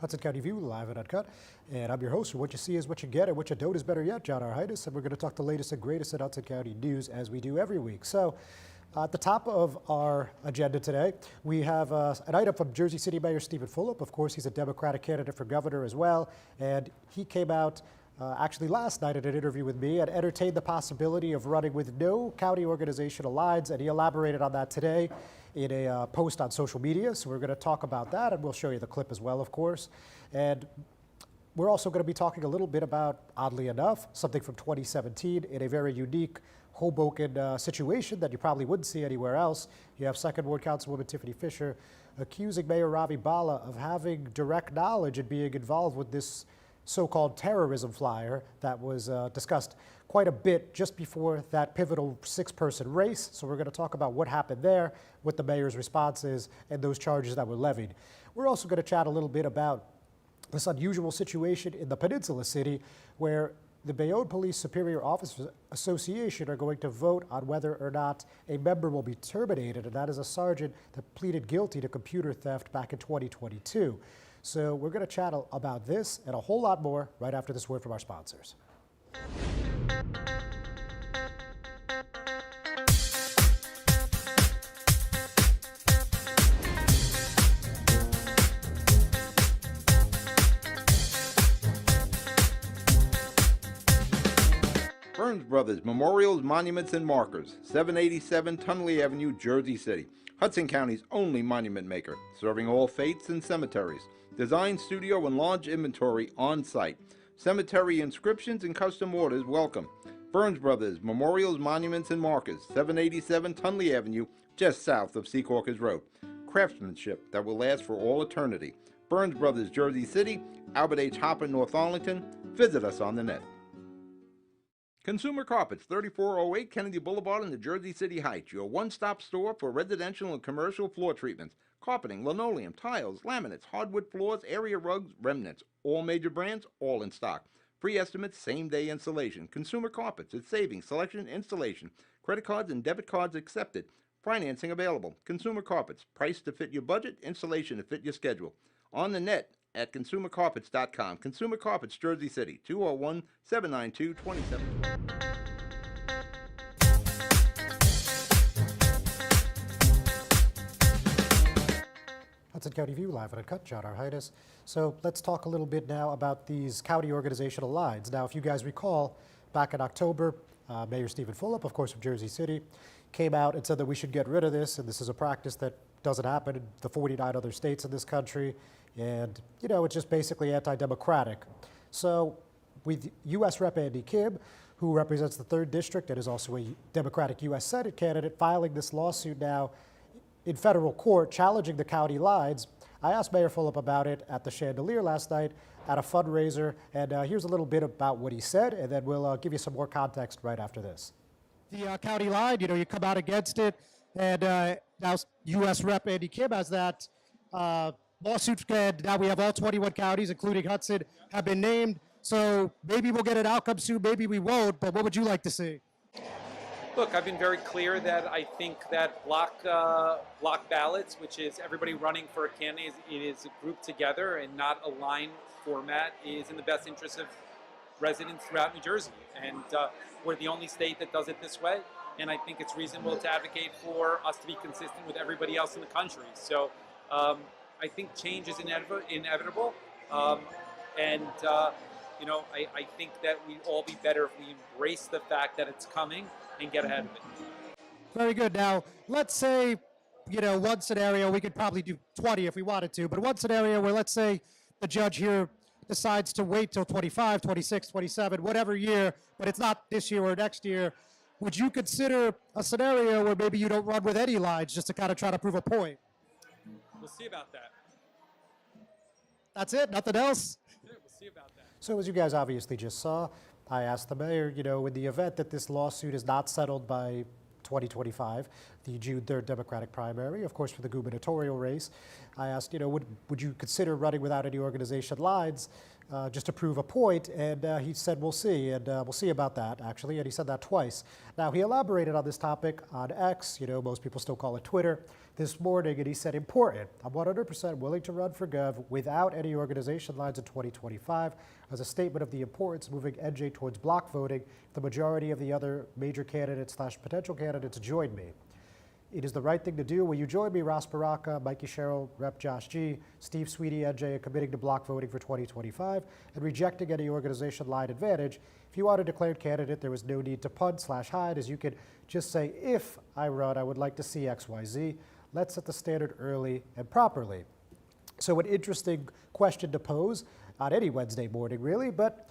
Hudson County View, live at Uncut. And I'm your host, what you see is what you get, and what you don't is better yet, John Arhitis. And we're going to talk the latest and greatest in Hudson County news as we do every week. So at the top of our agenda today, we have an item from Jersey City Mayor Steven Fulop. Of course, he's a Democratic candidate for governor as well. And he came out actually last night in an interview with me and entertained the possibility of running with no county organizational lines. And he elaborated on that today in a post on social media. So we're going to talk about that, and we'll show you the clip as well, of course. And we're also going to be talking a little bit about, oddly enough, something from 2017 in a very unique Hoboken situation that you probably wouldn't see anywhere else. You have Second Ward Councilwoman Tiffanie accusing Mayor Ravi Bhalla of having direct knowledge and being involved with this so-called terrorism flyer that was discussed quite a bit just before that pivotal six-person race. So we're going to talk about what happened there, what the mayor's response is, and those charges that were levied. We're also going to chat a little bit about this unusual situation in the Peninsula City where the Bayonne Police Superior Officers Association are going to vote on whether or not a member will be terminated, and that is a sergeant that pleaded guilty to computer theft back in 2022. So we're going to chat about this and a whole lot more right after this word from our sponsors. Burns Brothers Memorials, Monuments, and Markers, 787 Tunley Avenue, Jersey City. Hudson County's only monument maker, serving all faiths and cemeteries. Design, studio, and large inventory on site. Cemetery inscriptions and custom orders welcome. Burns Brothers Memorials, Monuments, and Markers, 787 Tunley Avenue, just south of Secaucus Road. Craftsmanship that will last for all eternity. Burns Brothers, Jersey City, Albert H. Hopper, North Arlington. Visit us on the net. Consumer Carpets, 3408 Kennedy Boulevard in the Jersey City Heights, your one-stop store for residential and commercial floor treatments, carpeting, linoleum, tiles, laminates, hardwood floors, area rugs, remnants, all major brands, all in stock. Free estimates, same-day installation. Consumer Carpets, it's savings, selection, installation. Credit cards and debit cards accepted. Financing available. Consumer Carpets, price to fit your budget, installation to fit your schedule. On the net at consumercarpets.com. Consumer Carpets, Jersey City, 201-792-2720. Hudson County View, live at Uncut, John Arhitis. So let's talk a little bit now about these county organizational lines. Now, if you guys recall, back in October, Mayor Steven Fulop, of course, from Jersey City, came out and said that we should get rid of this, and this is a practice that doesn't happen in the 49 other states in this country. And, you know, it's just basically anti-democratic. So with U.S. Rep. Andy Kim, who represents the 3rd District and is also a Democratic U.S. Senate candidate, filing this lawsuit now in federal court challenging the county lines, I asked Mayor Fulop about it at the Chandelier last night at a fundraiser. And here's a little bit about what he said, and then we'll give you some more context right after this. The county line, you know, you come out against it, and now U.S. Rep. Andy Kim has that lawsuit, and now we have all 21 counties, including Hudson, have been named. So maybe we'll get an outcome soon, maybe we won't, but what would you like to see? Look, I've been very clear that I think that block ballots, which is everybody running for a candidate, it is grouped together and not a line format, is in the best interest of residents throughout New Jersey. And we're the only state that does it this way. And I think it's reasonable to advocate for us to be consistent with everybody else in the country. So I think change is inevitable. You know, I think that we'd all be better if we embrace the fact that it's coming and get ahead of it. Very good. Now, let's say, you know, one scenario, we could probably do 20 if we wanted to, but one scenario where let's say the judge here decides to wait till 25, 26, 27, whatever year, but it's not this year or next year, would you consider a scenario where maybe you don't run with any lines just to kind of try to prove a point? We'll see about that. That's it? Nothing else? Yeah, we'll see about that. So as you guys obviously just saw, I asked the mayor, you know, in the event that this lawsuit is not settled by 2025, the June 3rd Democratic primary, of course, for the gubernatorial race. I asked, would you consider running without any organization lines just to prove a point? And he said, we'll see, and we'll see about that, actually, and he said that twice. Now, he elaborated on this topic on X, most people still call it Twitter, this morning, and he said, important, I'm 100% willing to run for Gov without any organization lines in 2025 as a statement of the importance of moving NJ towards block voting. The majority of the other major candidates / potential candidates join me. It is the right thing to do. Will you join me, Ross Baraka, Mikey Sherrill, Rep. Josh G., Steve Sweetie, NJ, in committing to block voting for 2025 and rejecting any organization line advantage? If you are a declared candidate, there was no need to punt / hide, as you could just say, if I run, I would like to see XYZ. Let's set the standard early and properly. So an interesting question to pose on any Wednesday morning, really, but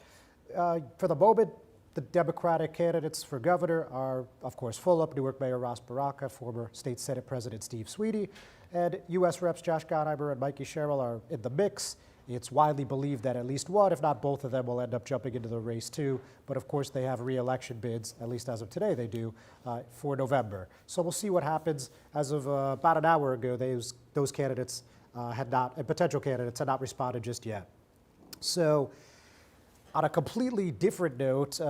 for the moment, the Democratic candidates for governor are, of course, Fulop, Newark Mayor Ross Baraka, former State Senate President Steve Sweetie, and U.S. Reps Josh Gottheimer and Mikey Sherrill are in the mix. It's widely believed that at least one, if not both of them, will end up jumping into the race too. But of course, they have re-election bids, at least as of today they do, for November. So we'll see what happens. As of about an hour ago, those candidates potential candidates had not responded just yet. So on a completely different note,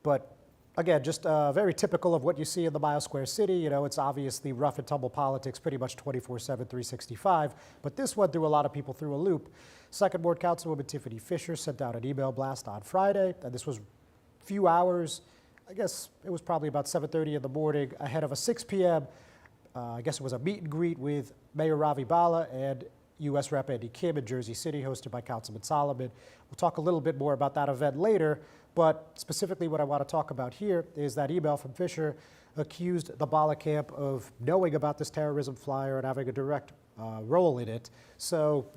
but again, just very typical of what you see in the Mile Square City. It's obviously rough and tumble politics, pretty much 24/7, 365. But this one threw a lot of people through a loop. Second Ward Councilwoman Tiffanie Fisher sent out an email blast on Friday, and this was a few hours, I guess it was probably about 7:30 in the morning, ahead of a 6 p.m. I guess it was a meet and greet with Mayor Ravi Bhalla and U.S. Rep. Andy Kim in Jersey City, hosted by Councilman Solomon. We'll talk a little bit more about that event later, but specifically what I want to talk about here is that email from Fisher accused the Bhalla camp of knowing about this terrorism flyer and having a direct role in it. So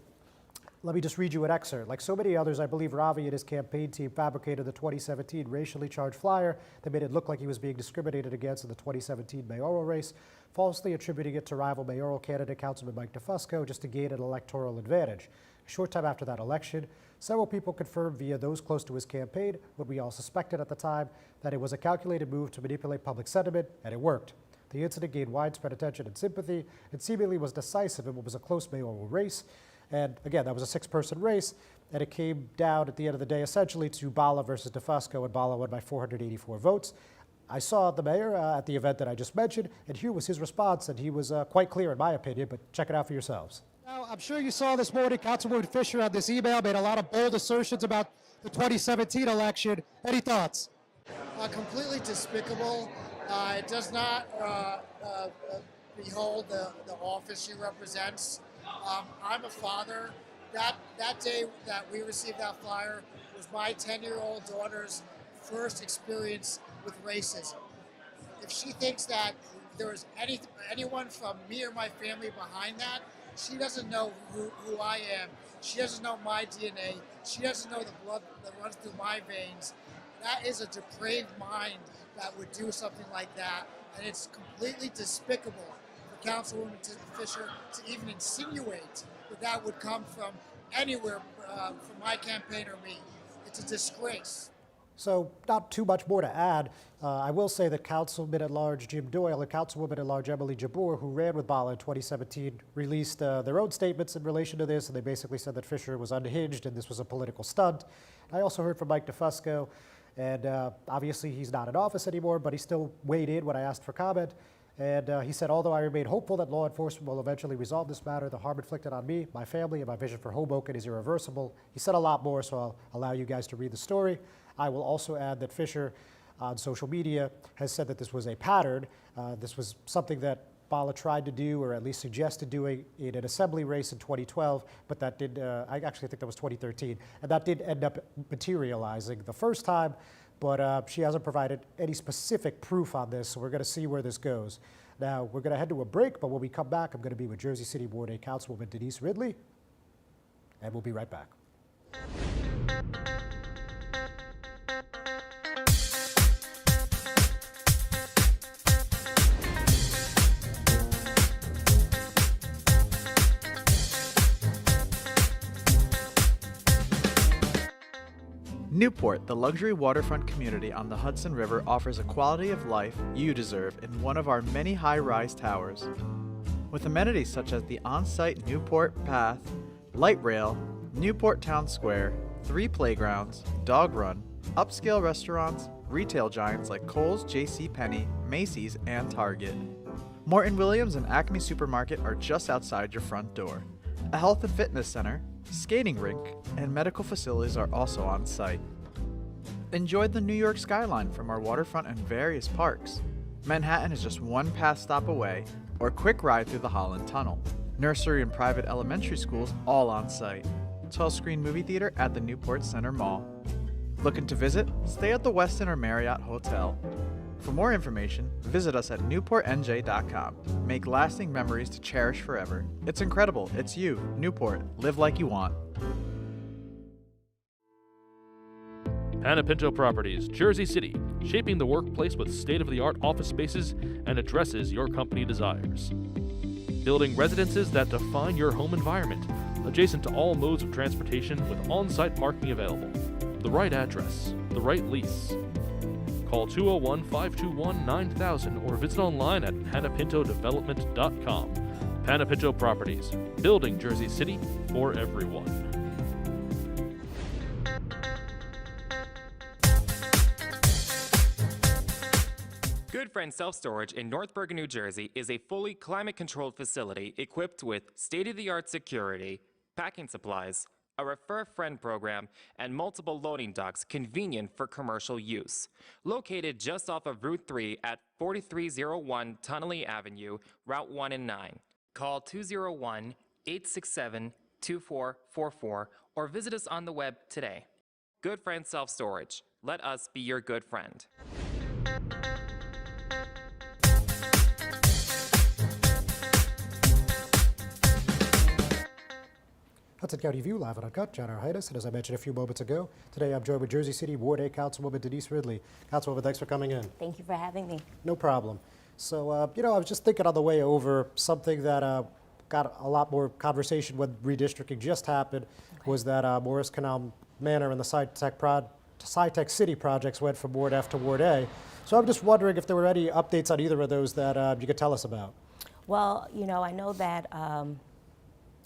let me just read you an excerpt. Like so many others, I believe Ravi and his campaign team fabricated the 2017 racially charged flyer that made it look like he was being discriminated against in the 2017 mayoral race, falsely attributing it to rival mayoral candidate Councilman Mike DeFusco just to gain an electoral advantage. A short time after that election, several people confirmed via those close to his campaign what we all suspected at the time, that it was a calculated move to manipulate public sentiment, and it worked. The incident gained widespread attention and sympathy, and seemingly was decisive in what was a close mayoral race. And again, that was a 6-person race, and it came down at the end of the day essentially to Bhalla versus DeFusco, and Bhalla won by 484 votes. I saw the mayor at the event that I just mentioned, and here was his response, and he was quite clear in my opinion, but check it out for yourselves. Now, I'm sure you saw this morning, Councilwoman Fisher on this email made a lot of bold assertions about the 2017 election. Any thoughts? Completely despicable. It does not behold the office she represents. I'm a father. That day that we received that flyer was my 10-year-old daughter's first experience with racism. If she thinks that there was anyone from me or my family behind that, she doesn't know who I am. She doesn't know my DNA. She doesn't know the blood that runs through my veins. That is a depraved mind that would do something like that, and it's completely despicable for Councilwoman Fisher to even insinuate that that would come from anywhere from my campaign or me. It's a disgrace. So not too much more to add. I will say that Councilman at Large Jim Doyle and Councilwoman at Large Emily Jabour, who ran with Bhalla in 2017, released their own statements in relation to this, and they basically said that Fisher was unhinged and this was a political stunt. I also heard from Mike DeFusco, and obviously he's not in office anymore, but he still weighed in when I asked for comment. And he said, although I remain hopeful that law enforcement will eventually resolve this matter, the harm inflicted on me, my family, and my vision for Hoboken is irreversible. He said a lot more, so I'll allow you guys to read the story. I will also add that Fisher on social media has said that this was a pattern. This was something that Bhalla tried to do, or at least suggested doing, in an assembly race in 2012, but that did, I actually think that was 2013, and that did end up materializing the first time, but she hasn't provided any specific proof on this, so we're going to see where this goes. Now, we're going to head to a break, but when we come back, I'm going to be with Jersey City Ward 8 Councilwoman Denise Ridley, and we'll be right back. Newport, the luxury waterfront community on the Hudson River, offers a quality of life you deserve in one of our many high-rise towers. With amenities such as the on-site Newport Path, light rail, Newport Town Square, 3 playgrounds, dog run, upscale restaurants, retail giants like Kohl's, JCPenney, Macy's, and Target. Morton Williams and Acme Supermarket are just outside your front door. A health and fitness center, skating rink, and medical facilities are also on site. Enjoy the New York skyline from our waterfront and various parks. Manhattan is just one pass stop away, or quick ride through the Holland Tunnel. Nursery and private elementary schools all on site. 12-screen movie theater at the Newport Center Mall. Looking to visit? Stay at the Westin or Marriott Hotel. For more information, visit us at newportnj.com. Make lasting memories to cherish forever. It's incredible. It's you, Newport. Live like you want. Panapinto Properties, Jersey City, shaping the workplace with state-of-the-art office spaces and addresses your company desires. Building residences that define your home environment, adjacent to all modes of transportation with on-site parking available. The right address, the right lease. Call 201-521-9000 or visit online at panapintodevelopment.com. Panapinto Properties, building Jersey City for everyone. Good Friend Self-Storage in North Bergen, New Jersey is a fully climate-controlled facility equipped with state-of-the-art security, packing supplies, a Refer Friend program, and multiple loading docks convenient for commercial use. Located just off of Route 3 at 4301 Tunnelly Avenue, Route 1 and 9. Call 201-867-2444 or visit us on the web today. Good Friend Self-Storage. Let us be your good friend. Hudson County View, live on Uncut. John Arhitis, and as I mentioned a few moments ago, today I'm joined with Jersey City Ward A Councilwoman Denise Ridley. Councilwoman, thanks for coming in. Thank you for having me. No problem. So, I was just thinking on the way over, something that got a lot more conversation when redistricting just happened was that Morris Canal Manor and the SciTech City projects went from Ward F to Ward A. So I'm just wondering if there were any updates on either of those that you could tell us about. Well, I know that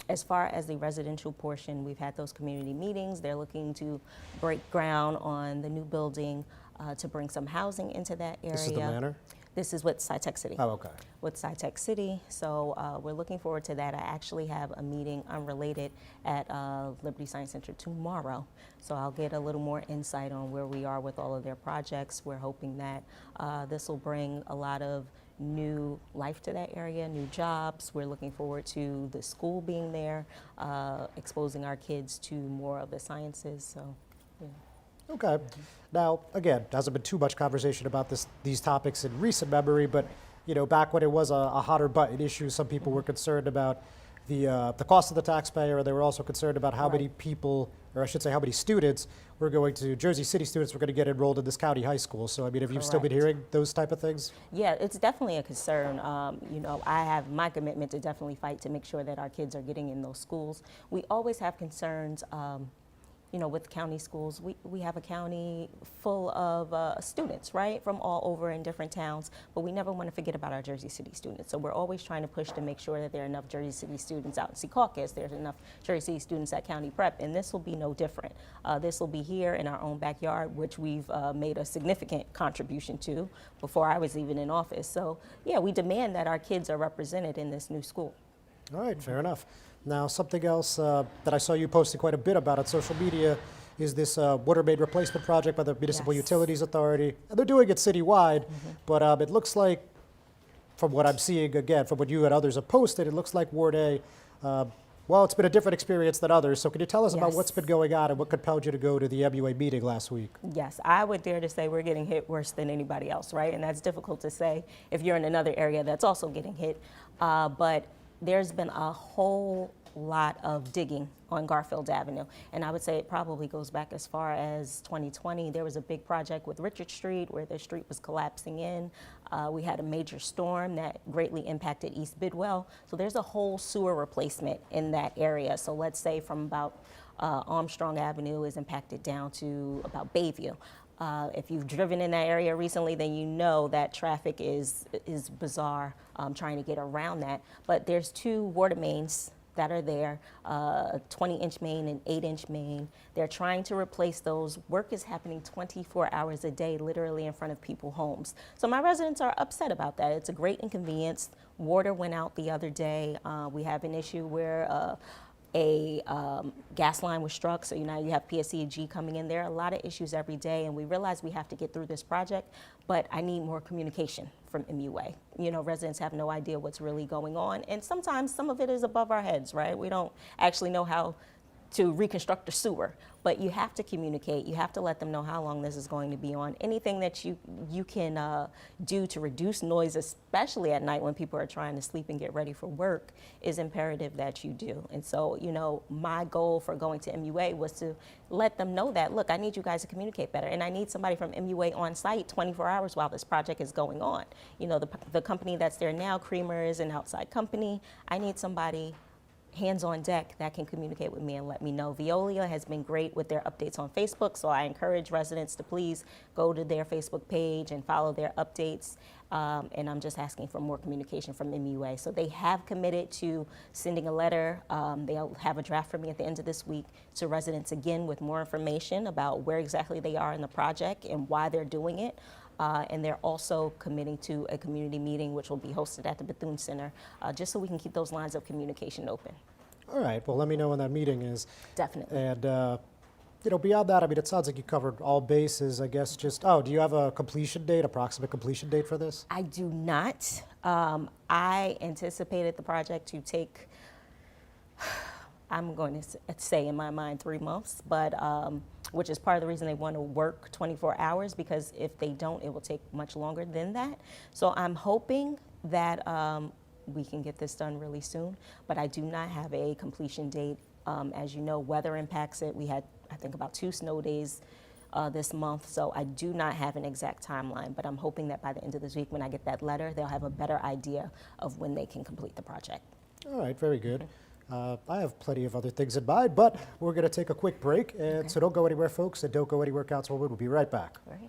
as far as the residential portion, we've had those community meetings. They're looking to break ground on the new building to bring some housing into that area. This is the manor? This is with SciTech City. Oh, okay. With SciTech City. So we're looking forward to that. I actually have a meeting unrelated at Liberty Science Center tomorrow. So I'll get a little more insight on where we are with all of their projects. We're hoping that this will bring a lot of new life to that area, new jobs. We're looking forward to the school being there, exposing our kids to more of the sciences. So, yeah. Okay. Now, again, there hasn't been too much conversation about these topics in recent memory, but back when it was a hotter button issue, some people were concerned about the cost of the taxpayer, and they were also concerned about how many people, or I should say how many students Jersey City students were going to get enrolled in this county high school. So, have you still been hearing those type of things? Yeah, it's definitely a concern. I have my commitment to definitely fight to make sure that our kids are getting in those schools. We always have concerns with county schools. We have a county full of students, right, from all over in different towns, but we never want to forget about our Jersey City students. So we're always trying to push to make sure that there are enough Jersey City students out in Secaucus, there's enough Jersey City students at County Prep, and this will be no different. This will be here in our own backyard, which we've made a significant contribution to before I was even in office. So yeah, we demand that our kids are represented in this new school. All right, fair enough. Now, something else that I saw you posting quite a bit about on social media is this water main replacement project by the Municipal Utilities Authority. And they're doing it citywide, but it looks like, from what I'm seeing, again, from what you and others have posted, it looks like Ward A, it's been a different experience than others. So can you tell us about what's been going on and what compelled you to go to the MUA meeting last week? Yes, I would dare to say we're getting hit worse than anybody else, right? And that's difficult to say if you're in another area that's also getting hit. But there's been a whole lot of digging on Garfield Avenue, and I would say it probably goes back as far as 2020. There was a big project with Richard Street where the street was collapsing in. We had a major storm that greatly impacted East Bidwell. So there's a whole sewer replacement in that area. So let's say from about Armstrong Avenue is impacted down to about Bayview. If you've driven in that area recently, then you know that traffic is bizarre trying to get around that. But there's 2 water mains that are there, a 20-inch main and 8-inch main. They're trying to replace those. Work is happening 24 hours a day, literally in front of people's homes. So my residents are upset about that. It's a great inconvenience. Water went out the other day. We have an issue where a gas line was struck, so now you have PSEG coming in. There are a lot of issues every day, and we realize we have to get through this project, but I need more communication from MUA. You know, residents have no idea what's really going on, and sometimes some of it is above our heads, right? We don't actually know how to reconstruct a sewer, but you have to communicate. You have to let them know how long this is going to be on. Anything that you can do to reduce noise, especially at night when people are trying to sleep and get ready for work, is imperative that you do. And so, you know, my goal for going to MUA was to let them know that, look, I need you guys to communicate better, and I need somebody from MUA on site 24 hours while this project is going on. You know, the company that's there now, Creamer, is an outside company. I need somebody hands on deck that can communicate with me and let me know. Veolia has been great with their updates on Facebook, so I encourage residents to please go to their Facebook page and follow their updates. And I'm just asking for more communication from MUA. So they have committed to sending a letter. They'll have a draft for me at the end of this week to residents again with more information about where exactly they are in the project and why they're doing it. And they're also committing to a community meeting, which will be hosted at the Bethune Center, just so we can keep those lines of communication open. All right, well, let me know when that meeting is. Definitely. And, you know, beyond that, I mean, it sounds like you covered all bases, I guess. Just, do you have a completion date, approximate completion date for this? I do not. I anticipated the project to take, I'm going to say in my mind 3 months, but which is part of the reason they want to work 24 hours, because if they don't, it will take much longer than that. So I'm hoping that we can get this done really soon, but I do not have a completion date. As you know, weather impacts it. We had, I think, about 2 snow days this month, so I do not have an exact timeline, but I'm hoping that by the end of this week, when I get that letter, they'll have a better idea of when they can complete the project. All right, very good. I have plenty of other things in mind, but we're going to take a quick break, and so don't go anywhere, folks, and don't go anywhere, Councilwoman. We'll be right back. All right.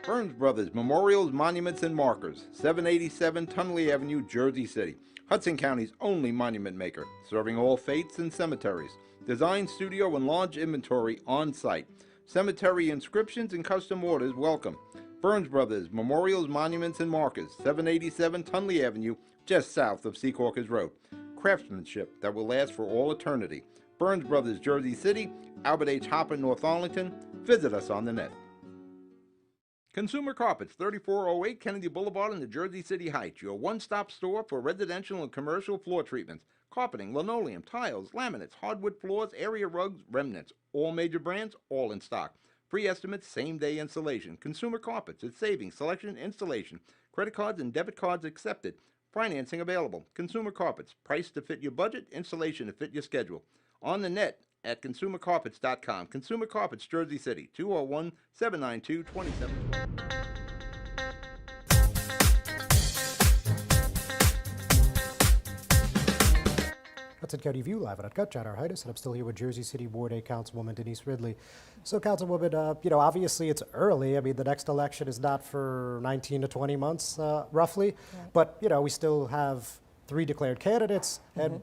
Burns Brothers Memorials, Monuments, and Markers, 787 Tunley Avenue, Jersey City. Hudson County's only monument maker, serving all faiths and cemeteries. Design, studio, and large inventory on site. Cemetery inscriptions and custom orders welcome. Burns Brothers Memorials, Monuments, and Markers, 787 Tunley Avenue, just south of Secaucus Road. Craftsmanship that will last for all eternity. Burns Brothers, Jersey City, Albert H. Hopper, North Arlington. Visit us on the net. Consumer Carpets, 3408 Kennedy Boulevard in the Jersey City Heights, your one-stop store for residential and commercial floor treatments, carpeting, linoleum, tiles, laminates, hardwood floors, area rugs, remnants, all major brands, all in stock. Free estimates, same-day installation. Consumer Carpets, it's savings, selection, installation. Credit cards and debit cards accepted. Financing available. Consumer Carpets, price to fit your budget, installation to fit your schedule. On the net at consumercarpets.com. Consumer Carpets, Jersey City, 201-792-2720. Hudson County View live at Uncut. John R. Hidas, and I'm still here with Jersey City Ward 8 Councilwoman Denise Ridley. So, Councilwoman, you know, obviously it's early. I mean, the next election is not for 19 to 20 months, roughly. Right. But, you know, we still have 3 declared candidates, and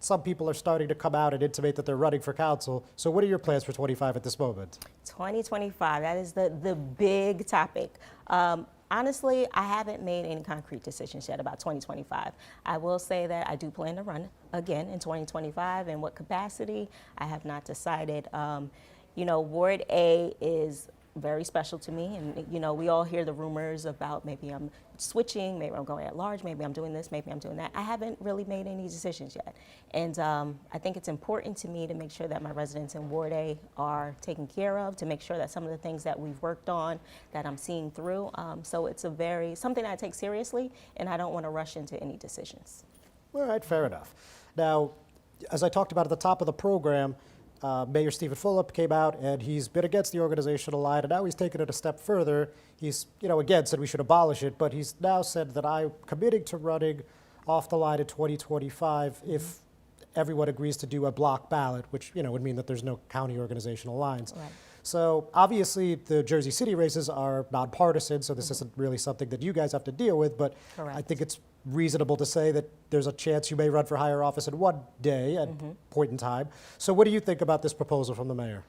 some people are starting to come out and intimate that they're running for council. So what are your plans for 25 at this moment? 2025, that is the big topic. Honestly, I haven't made any concrete decisions yet about 2025. I will say that I do plan to run again in 2025. In what capacity, I have not decided. You know, Ward A is very special to me, and you know, we all hear the rumors about maybe I'm switching, maybe I'm going at large, maybe I'm doing this, maybe I'm doing that. I haven't really made any decisions yet, and I think it's important to me to make sure that my residents in Ward A are taken care of, to make sure that some of the things that we've worked on that I'm seeing through. So it's something I take seriously, and I don't want to rush into any decisions. All right, fair enough. Now, as I talked about at the top of the program, Mayor Steven Fulop came out and he's been against the organizational line, and now he's taken it a step further. He's, again said we should abolish it, but he's now said that I'm committing to running off the line in 2025 if everyone agrees to do a block ballot, which, would mean that there's no county organizational lines. Right. So obviously the Jersey City races are nonpartisan, so this isn't really something that you guys have to deal with, but Correct. I think it's reasonable to say that there's a chance you may run for higher office in one day at point in time. So what do you think about this proposal from the mayor?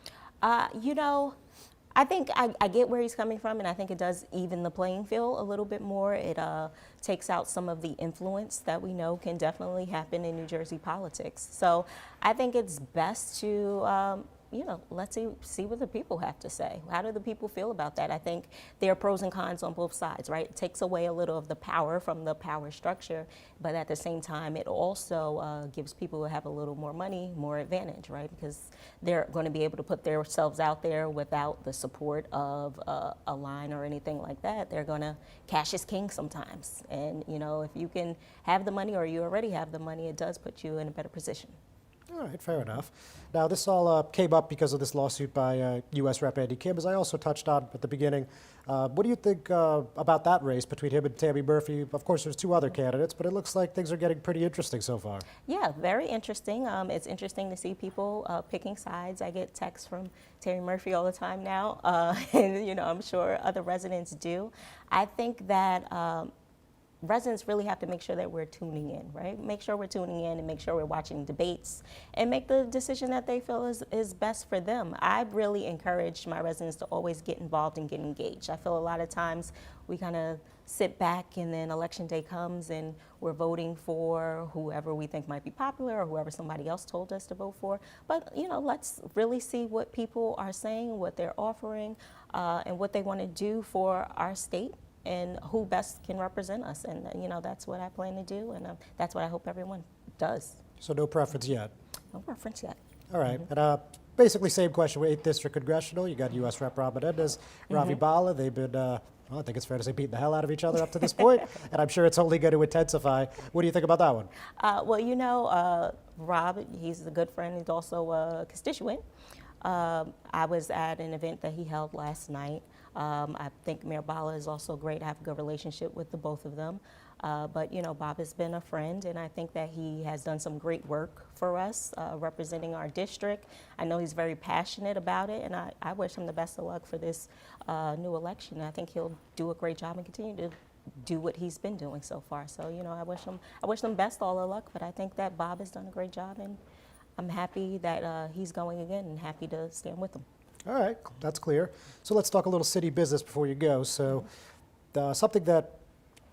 I think I get where he's coming from, and I think it does even the playing field a little bit more. It takes out some of the influence that we know can definitely happen in New Jersey politics. So I think it's best to let's see what the people have to say. How do the people feel about that? I think there are pros and cons on both sides, right? It takes away a little of the power from the power structure, but at the same time, it also gives people who have a little more money more advantage, right? Because they're going to be able to put themselves out there without the support of a line or anything like that. They're going to cash is king sometimes. And, if you can have the money or you already have the money, it does put you in a better position. All right, fair enough. Now, this all came up because of this lawsuit by U.S. Rep. Andy Kim, as I also touched on at the beginning. What do you think about that race between him and Tammy Murphy? Of course, there's two other candidates, but it looks like things are getting pretty interesting so far. Yeah, very interesting. It's interesting to see people picking sides. I get texts from Tammy Murphy all the time now, and I'm sure other residents do. I think that residents really have to make sure that we're tuning in, right? Make sure we're tuning in and make sure we're watching debates and make the decision that they feel is best for them. I really encourage my residents to always get involved and get engaged. I feel a lot of times we kind of sit back and then election day comes and we're voting for whoever we think might be popular or whoever somebody else told us to vote for. But, let's really see what people are saying, what they're offering, and what they want to do for our state and who best can represent us. And, that's what I plan to do, and that's what I hope everyone does. So no preference yet? No preference yet. All right. And basically same question with 8th District Congressional. You got U.S. Rep. Ravi Bhalla. They've been, I think it's fair to say, beating the hell out of each other up to this point, and I'm sure it's only going to intensify. What do you think about that one? Rob, he's a good friend. He's also a constituent. I was at an event that he held last night. I think Mayor Bhalla is also great. I have a good relationship with the both of them. But Bob has been a friend, and I think that he has done some great work for us representing our district. I know he's very passionate about it, and I wish him the best of luck for this new election. I think he'll do a great job and continue to do what he's been doing so far. So, I wish them best all the luck, but I think that Bob has done a great job, and I'm happy that he's going again and happy to stand with him. All right, that's clear. So let's talk a little city business before you go. So something that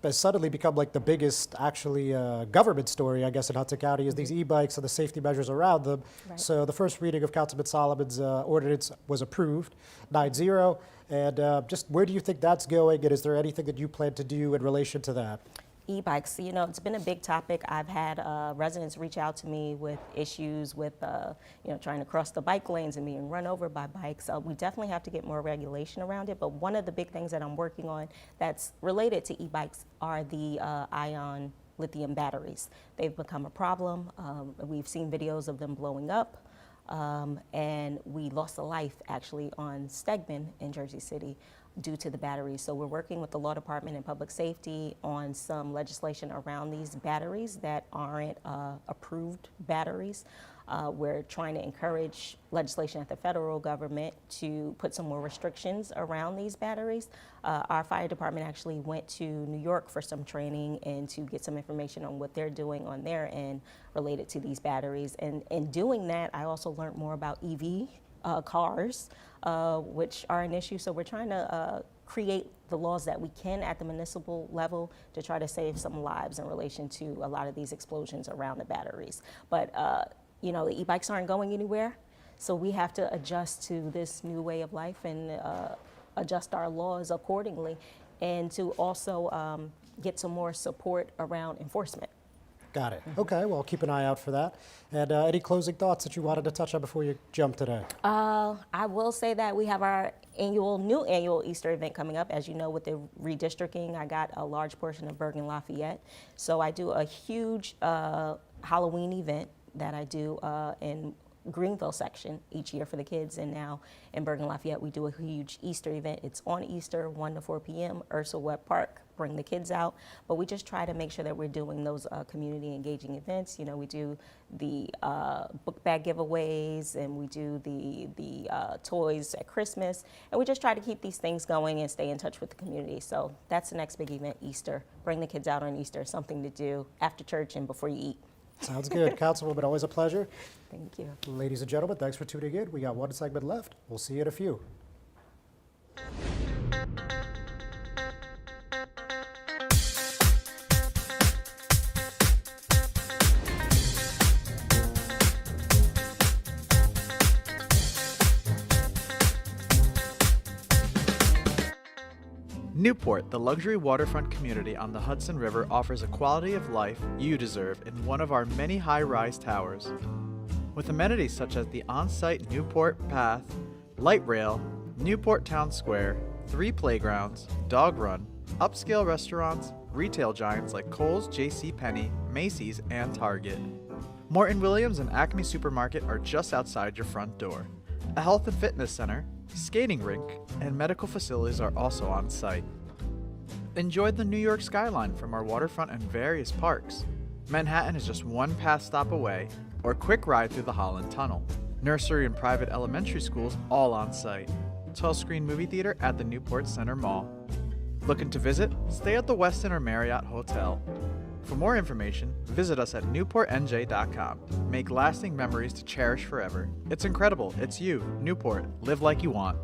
has suddenly become like the biggest actually government story, I guess, in Hudson County is these e-bikes and the safety measures around them. Right. So the first reading of Councilman Solomon's ordinance was approved, 9-0. And just where do you think that's going? And is there anything that you plan to do in relation to that? E-bikes, it's been a big topic. I've had residents reach out to me with issues with, trying to cross the bike lanes and being run over by bikes. We definitely have to get more regulation around it. But one of the big things that I'm working on that's related to e-bikes are the ion lithium batteries. They've become a problem. We've seen videos of them blowing up. And we lost a life actually on Stegman in Jersey City due to the batteries. So we're working with the law department and public safety on some legislation around these batteries that aren't approved batteries. We're trying to encourage legislation at the federal government to put some more restrictions around these batteries. Our fire department actually went to New York for some training and to get some information on what they're doing on their end related to these batteries. And in doing that, I also learned more about EV cars, which are an issue. So we're trying to create the laws that we can at the municipal level to try to save some lives in relation to a lot of these explosions around the batteries. But the e-bikes aren't going anywhere, so we have to adjust to this new way of life and adjust our laws accordingly, and to also get some more support around enforcement. Got it. Okay, well, keep an eye out for that. And any closing thoughts that you wanted to touch on before you jump today? I will say that we have our new annual Easter event coming up. As you know, with the redistricting, I got a large portion of Bergen Lafayette. So I do a huge Halloween event that I do in Greenville section each year for the kids, and now in Bergen Lafayette we do a huge Easter event. It's on Easter, 1 to 4 p.m. Ursa Webb Park. Bring the kids out, but we just try to make sure that we're doing those community engaging events. You know, we do the book bag giveaways, and we do the toys at Christmas, and we just try to keep these things going and stay in touch with the community. So that's the next big event, Easter. Bring the kids out on Easter, something to do after church and before you eat. Sounds good. Councilwoman, always a pleasure. Thank you. Ladies and gentlemen, thanks for tuning in. We got one segment left. We'll see you in a few. Newport, the luxury waterfront community on the Hudson River, offers a quality of life you deserve in one of our many high-rise towers. With amenities such as the on-site Newport Path, light rail, Newport Town Square, 3 playgrounds, dog run, upscale restaurants, retail giants like Kohl's, JCPenney, Macy's, and Target. Morton Williams and Acme Supermarket are just outside your front door. A health and fitness center, skating rink, and medical facilities are also on site. Enjoy the New York skyline from our waterfront and various parks. Manhattan is just one pass stop away, or quick ride through the Holland Tunnel. Nursery and private elementary schools all on site. 12-screen movie theater at the Newport Center Mall. Looking to visit? Stay at the Westin or Marriott Hotel. For more information, visit us at newportnj.com. Make lasting memories to cherish forever. It's incredible. It's you, Newport. Live like you want.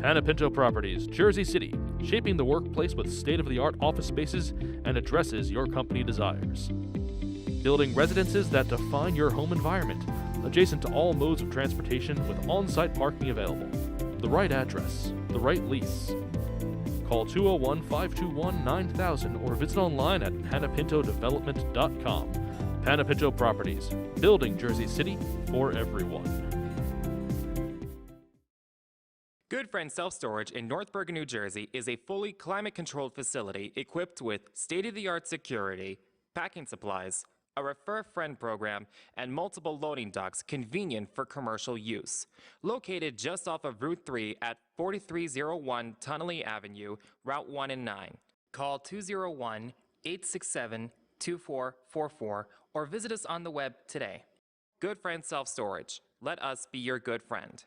Panepinto Properties, Jersey City, shaping the workplace with state-of-the-art office spaces and addresses your company desires. Building residences that define your home environment, adjacent to all modes of transportation with on-site parking available. The right address, the right lease. Call 201-521-9000 or visit online at panepintodevelopment.com. Panepinto Properties, building Jersey City for everyone. Good Friend Self-Storage in North Bergen, New Jersey is a fully climate-controlled facility equipped with state-of-the-art security, packing supplies, a Refer a Friend program, and multiple loading docks convenient for commercial use. Located just off of Route 3 at 4301 Tunnelly Avenue, Route 1 and 9. Call 201-867-2444 or visit us on the web today. Good Friend Self-Storage. Let us be your good friend.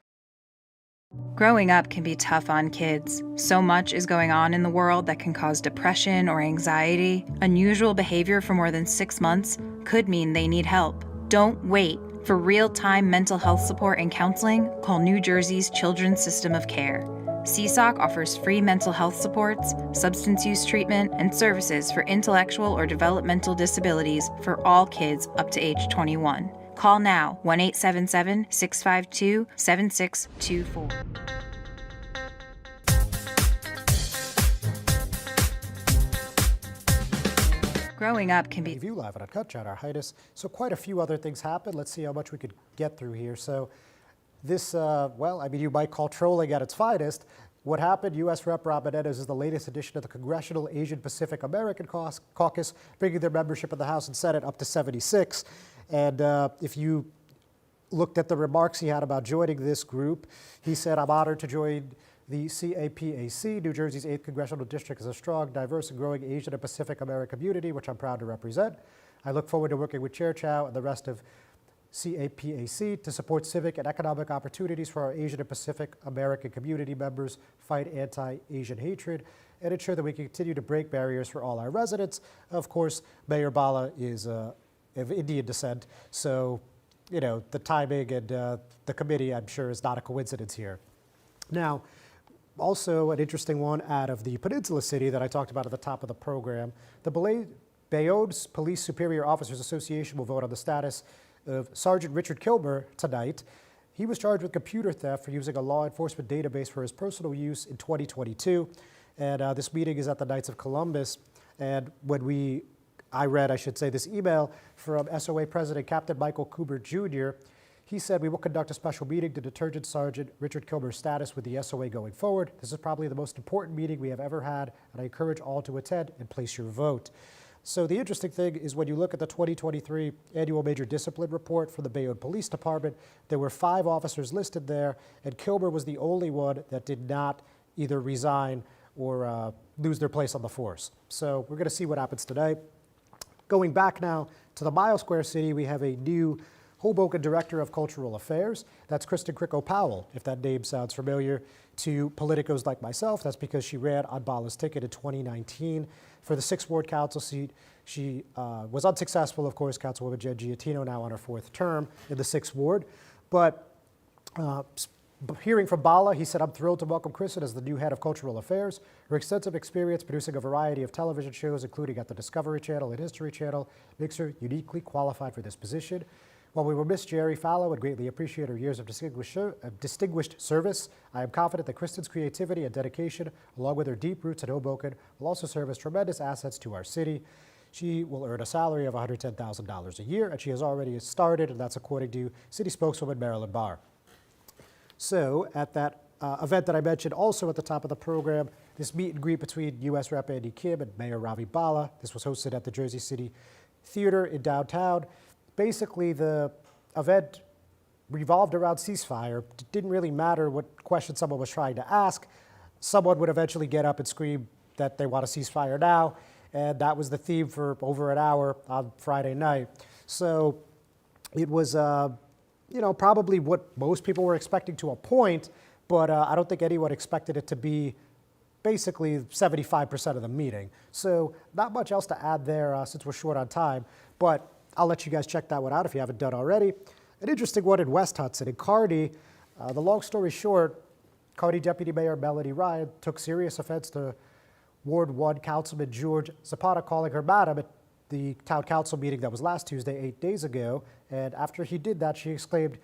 Growing up can be tough on kids. So much is going on in the world that can cause depression or anxiety. Unusual behavior for more than 6 months could mean they need help. Don't wait. For real-time mental health support and counseling, call New Jersey's Children's System of Care. CSOC offers free mental health supports, substance use treatment, and services for intellectual or developmental disabilities for all kids up to age 21. Call now, 1-877-652-7624. Growing up can be... View live on Uncut, John Arhitis. So quite a few other things happened. Let's see how much we could get through here. So this, well, I mean, you might call trolling at its finest. What happened, U.S. Rep. Rob Menendez is the latest addition to the Congressional Asian Pacific American Caucus, bringing their membership in the House and Senate up to 76. And if you looked at the remarks he had about joining this group, he said, "I'm honored to join the CAPAC. New Jersey's 8th Congressional District is a strong, diverse, and growing Asian and Pacific American community, which I'm proud to represent. I look forward to working with Chair Chow and the rest of CAPAC to support civic and economic opportunities for our Asian and Pacific American community members, fight anti-Asian hatred, and ensure that we continue to break barriers for all our residents." Of course, Mayor Bhalla is of Indian descent, so, you know, the timing and the committee, I'm sure, is not a coincidence here. Now, also an interesting one out of the Peninsula City that I talked about at the top of the program, the Bayonne Police Superior Officers Association will vote on the status of Sergeant Richard Kilmer tonight. He was charged with computer theft for using a law enforcement database for his personal use in 2022. And this meeting is at the Knights of Columbus. And when I read this email from SOA President Captain Michael Cooper Jr., he said, "We will conduct a special meeting to determine Sergeant Richard Kilmer's status with the SOA going forward. This is probably the most important meeting we have ever had, and I encourage all to attend and place your vote." So the interesting thing is when you look at the 2023 annual major discipline report for the Bayonne Police Department, there were 5 officers listed there, and Kilmer was the only one that did not either resign or lose their place on the force. So we're going to see what happens today. Going back now to the Mile Square City, we have a new Hoboken Director of Cultural Affairs. That's Kristen Cricco-Powell, if that name sounds familiar to politicos like myself. That's because she ran on Bhalla's ticket in 2019 for the 6th Ward Council seat. She was unsuccessful, of course, Councilwoman Jen Giattino, now on her 4th term in the 6th Ward. But hearing from Bhalla, he said, "I'm thrilled to welcome Kristen as the new head of Cultural Affairs. Her extensive experience producing a variety of television shows, including at the Discovery Channel and History Channel, makes her uniquely qualified for this position. While we will miss Jerry Fallow and greatly appreciate her years of distinguished service, I am confident that Kristen's creativity and dedication, along with her deep roots in Hoboken, will also serve as tremendous assets to our city. She will earn a salary of $110,000 a year, and she has already started, and that's according to City Spokeswoman Marilyn Barr." So at that event that I mentioned also at the top of the program, this meet and greet between U.S. Rep. Andy Kim and Mayor Ravi Bhalla, this was hosted at the Jersey City Theater in downtown. Basically, the event revolved around ceasefire. It didn't really matter what question someone was trying to ask. Someone would eventually get up and scream that they want a ceasefire now, and that was the theme for over an hour on Friday night. So it was, probably what most people were expecting to a point, but I don't think anyone expected it to be basically 75% of the meeting. So not much else to add there since we're short on time, but I'll let you guys check that one out if you haven't done already. An interesting one in West Hudson. In Kearny, the long story short, Kearny Deputy Mayor Melanie Ryan took serious offense to Ward 1 Councilman George Zapata calling her madam at the town council meeting that was last Tuesday, 8 days ago. And after he did that, she exclaimed,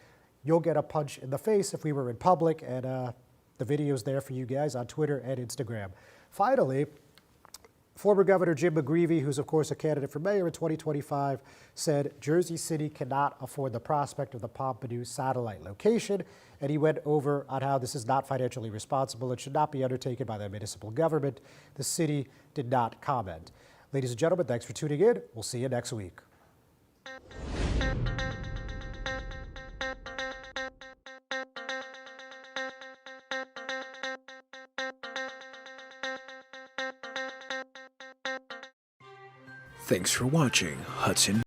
"You'll get a punch in the face if we were in public." And the video's there for you guys on Twitter and Instagram. Finally, former Governor Jim McGreevey, who's of course a candidate for mayor in 2025, said Jersey City cannot afford the prospect of the Pompidou satellite location, and he went over on how this is not financially responsible and should not be undertaken by the municipal government. The city did not comment. Ladies and gentlemen, thanks for tuning in. We'll see you next week. Thanks for watching Hudson